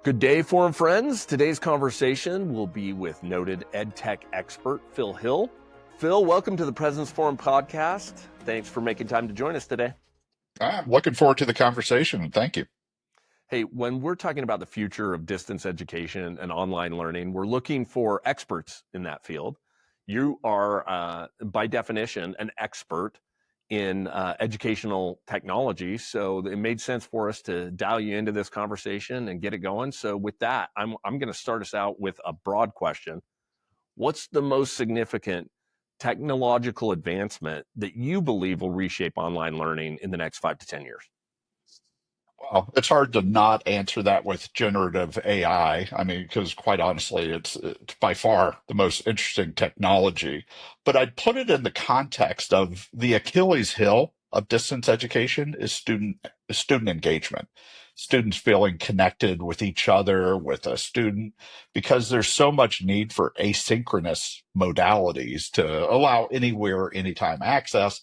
Good day, forum friends. Today's conversation will be with noted EdTech expert Phil Hill. Phil, welcome to the Presence Forum podcast. Thanks for making time to join us today. I'm looking forward to the conversation, and thank you. Hey, when we're talking about the future of distance education and online learning, we're looking for experts in that field. You are, by definition, an expert in educational technology. So it made sense for us to dial you into this conversation and get it going. So with that, I'm going to start us out with a broad question. What's the most significant technological advancement that you believe will reshape online learning in the next 5 to 10 years? Well, it's hard to not answer that with generative AI. I mean, because quite honestly, it's by far the most interesting technology. But I'd put it in the context of the Achilles heel of distance education is student engagement. Students feeling connected with each other, with a student, because there's so much need for asynchronous modalities to allow anywhere, anytime access.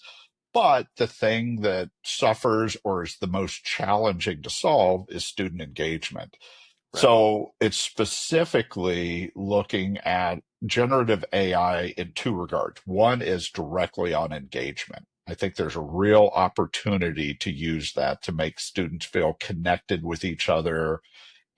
But the thing that suffers or is the most challenging to solve is student engagement. Right. So it's specifically looking at generative AI in two regards. One is directly on engagement. I think there's a real opportunity to use that to make students feel connected with each other,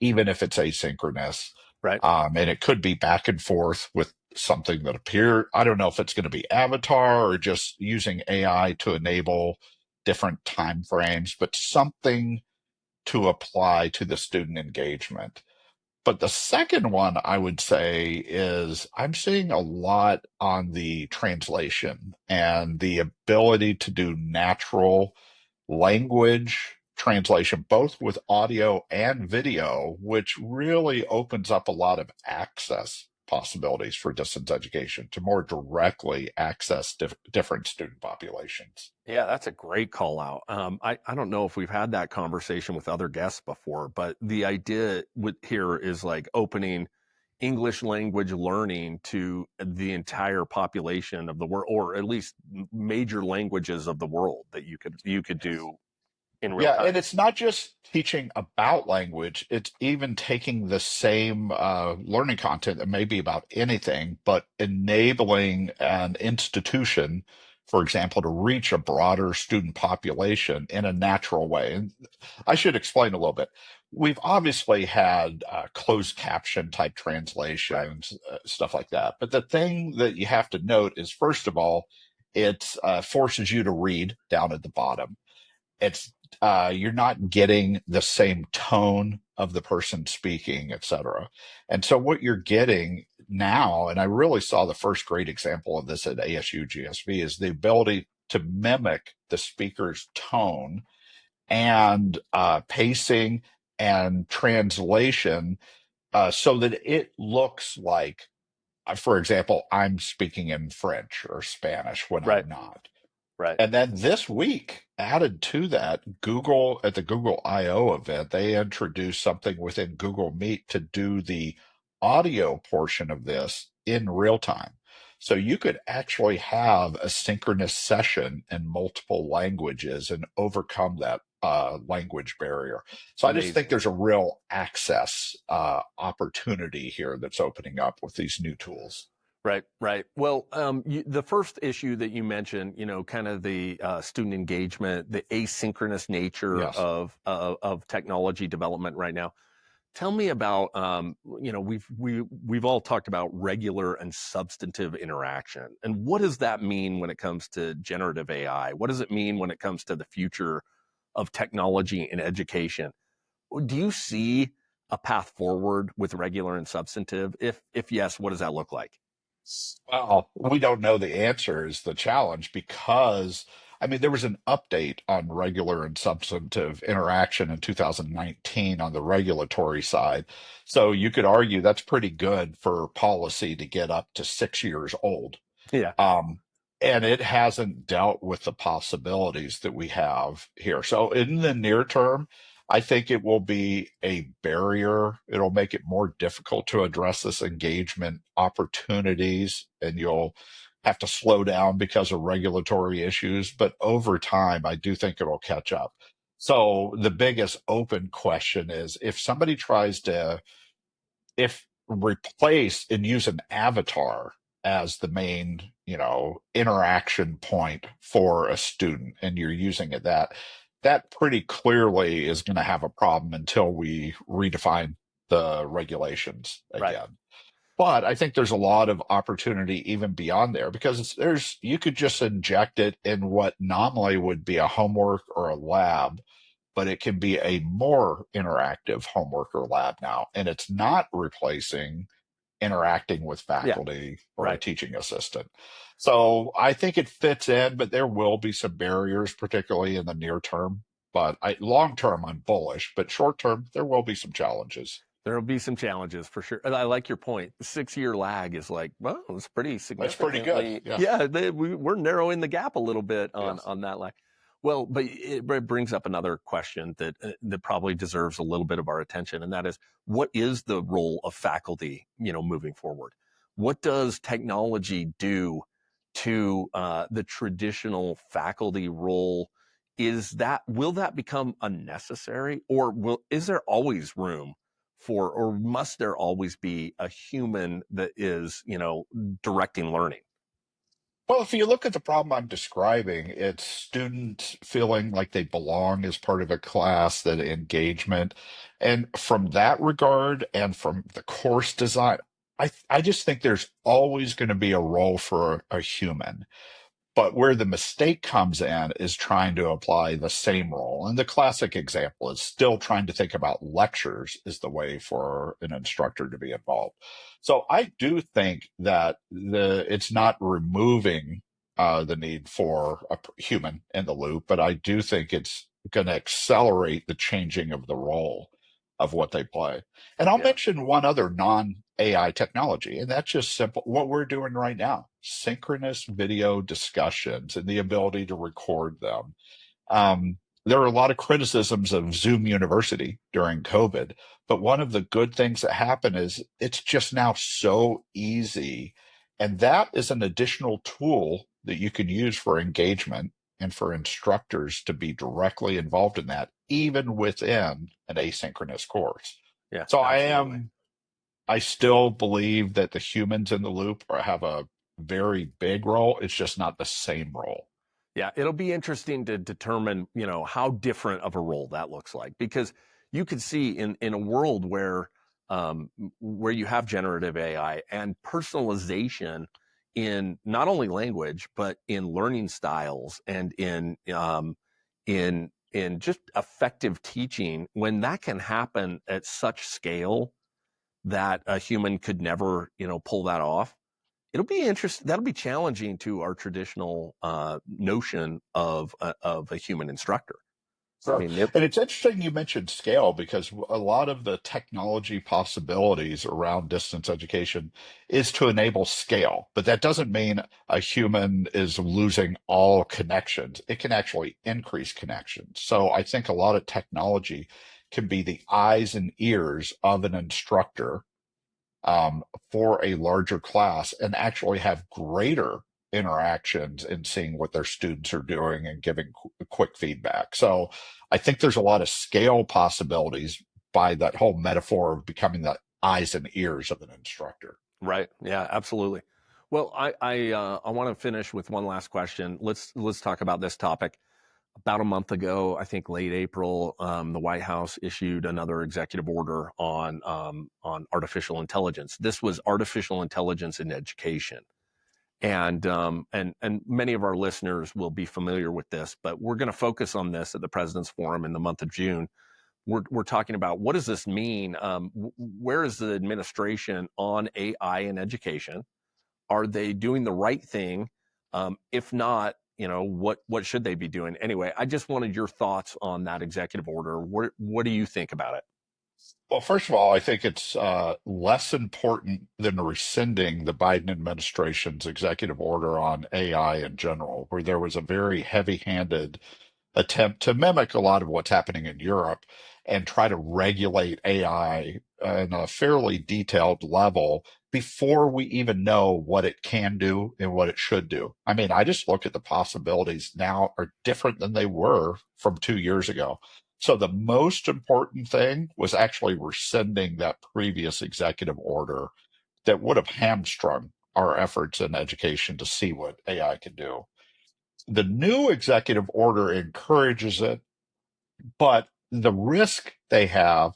even if it's asynchronous. Right. And it could be back and forth with something that appear. I don't know if it's going to be avatar or just using AI to enable different time frames, but something to apply to the student engagement. But the second one I would say is I'm seeing a lot on the translation and the ability to do natural language translation, both with audio and video, which really opens up a lot of access possibilities for distance education to more directly access different student populations. Yeah, that's a great call out. I don't know if we've had that conversation with other guests before, but the idea here is like opening English language learning to the entire population of the world, or at least major languages of the world that you could do in real Yeah, time. and it's not just teaching about language, it's even taking the same learning content that may be about anything, but enabling an institution, for example, to reach a broader student population in a natural way. And I should explain a little bit. We've obviously had closed caption type Right. translations, stuff like that. But the thing that you have to note is, first of all, it forces you to read down at the bottom. It's you're not getting the same tone of the person speaking, et cetera. And so what you're getting now, and I really saw the first great example of this at ASU GSV, is the ability to mimic the speaker's tone and pacing and translation so that it looks like, for example, I'm speaking in French or Spanish when Right. I'm not. Right. And then this week, added to that, Google at the Google I/O event, they introduced something within Google Meet to do the audio portion of this in real time. So you could actually have a synchronous session in multiple languages and overcome that language barrier. So I just think Amazing. there's a real access opportunity here that's opening up with these new tools. Right, right. Well, the first issue that you mentioned, kind of the student engagement, the asynchronous nature Yes. of technology development right now. Tell me about, we've all talked about regular and substantive interaction, and what does that mean when it comes to generative AI? What does it mean when it comes to the future of technology in education? Do you see a path forward with regular and substantive? If yes, what does that look like? Well, we don't know the answer is the challenge because, I mean, there was an update on regular and substantive interaction in 2019 on the regulatory side. So you could argue that's pretty good for policy to get up to 6 years old. Yeah. Um, and it hasn't dealt with the possibilities that we have here. So in the near term, I think it will be a barrier. It'll make it more difficult to address this engagement opportunities, and you'll have to slow down because of regulatory issues. But over time, I do think it'll catch up. So the biggest open question is if somebody tries to if replace and use an avatar as the main, interaction point for a student and you're using it that pretty clearly is going to have a problem until we redefine the regulations Right. again. But I think there's a lot of opportunity even beyond there because you could just inject it in what normally would be a homework or a lab, but it can be a more interactive homework or lab now. And it's not replacing interacting with Yeah. faculty or a Right. teaching assistant. So I think it fits in, but there will be some barriers, particularly in the near term. But long term, I'm bullish, but short term, there will be some challenges. There will be some challenges for sure. And I like your point. The 6 year lag is like, well, it's pretty That's pretty good. significantly. Yeah. Yeah, we're narrowing the gap a little bit Yes. on that lag. Well, but it brings up another question that probably deserves a little bit of our attention, and that is, what is the role of faculty, moving forward? What does technology do to the traditional faculty role? Will that become unnecessary, or is there always room for, or must there always be a human that is, directing learning? Well, if you look at the problem I'm describing, it's students feeling like they belong as part of a class, that engagement. And from that regard and from the course design, I just think there's always going to be a role for a human. But where the mistake comes in is trying to apply the same role. And the classic example is still trying to think about lectures is the way for an instructor to be involved. So I do think that it's not removing the need for a human in the loop, but I do think it's going to accelerate the changing of the role of what they play. And I'll Yeah. mention one other non AI technology, and that's just simple what we're doing right now, synchronous video discussions and the ability to record them. There were a lot of criticisms of Zoom University during COVID, but one of the good things that happened is it's just now so easy. And that is an additional tool that you can use for engagement and for instructors to be directly involved in that, even within an asynchronous course. Yeah, So absolutely. I still believe that the humans in the loop have a very big role. It's just not the same role. Yeah, it'll be interesting to determine, how different of a role that looks like, because you could see in a world where you have generative AI and personalization in not only language but in learning styles and in just effective teaching, when that can happen at such scale that a human could never, pull that off. It'll be interesting. That'll be challenging to our traditional notion of a human instructor. I Sure. mean, And it's interesting you mentioned scale because a lot of the technology possibilities around distance education is to enable scale. But that doesn't mean a human is losing all connections. It can actually increase connections. So I think a lot of technology can be the eyes and ears of an instructor um, for a larger class and actually have greater interactions in seeing what their students are doing and giving quick feedback. So I think there's a lot of scale possibilities by that whole metaphor of becoming the eyes and ears of an instructor. right? Yeah, absolutely. Well, I want to finish with one last question. Let's talk about this topic. About a month ago, I think late April, the White House issued another executive order on artificial intelligence. This was artificial intelligence in education. And many of our listeners will be familiar with this, but we're going to focus on this at the President's Forum in the month of June. We're talking about, what does this mean? Where is the administration on AI in education? Are they doing the right thing? If not, what should they be doing? Anyway, I just wanted your thoughts on that executive order. What do you think about it? Well, first of all, I think it's less important than rescinding the Biden administration's executive order on AI in general, where there was a very heavy handed attempt to mimic a lot of what's happening in Europe and try to regulate AI on a fairly detailed level before we even know what it can do and what it should do. I mean, I just look at the possibilities now are different than they were from 2 years ago. So the most important thing was actually rescinding that previous executive order that would have hamstrung our efforts in education to see what AI can do. The new executive order encourages it, but the risk they have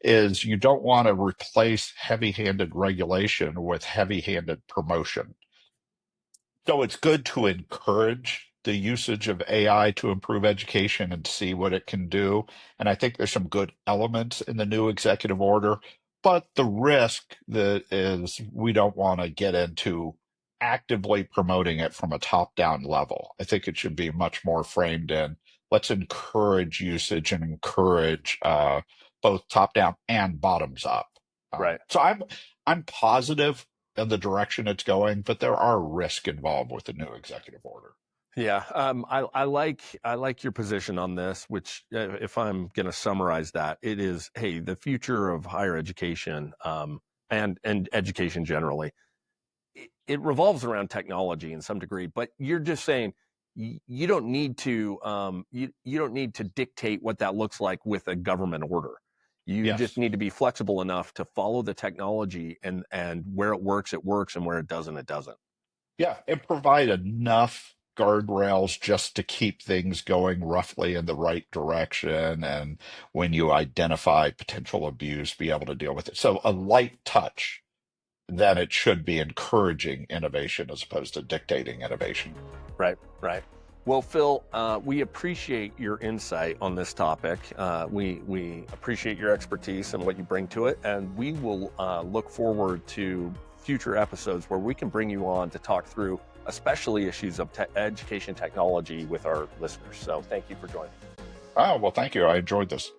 is you don't want to replace heavy-handed regulation with heavy-handed promotion. So it's good to encourage the usage of AI to improve education and see what it can do. And I think there's some good elements in the new executive order, but the risk that is we don't want to get into actively promoting it from a top-down level. I think it should be much more framed in let's encourage usage and encourage both top-down and bottoms up. Right. So I'm positive in the direction it's going, but there are risks involved with the new executive order. Yeah, I like your position on this, which, if I'm going to summarize that, it is, hey, the future of higher education, and education generally, it revolves around technology in some degree. But you're just saying you don't need to you don't need to dictate what that looks like with a government order. You Yes. just need to be flexible enough to follow the technology, and where it works, and where it doesn't, it doesn't. Yeah, and provide enough guardrails just to keep things going roughly in the right direction. And when you identify potential abuse, be able to deal with it. So a light touch, then it should be encouraging innovation as opposed to dictating innovation. Right, right. Well, Phil, we appreciate your insight on this topic. We appreciate your expertise and what you bring to it, and we will look forward to future episodes where we can bring you on to talk through especially issues of education technology with our listeners. So thank you for joining. Oh, well, thank you. I enjoyed this.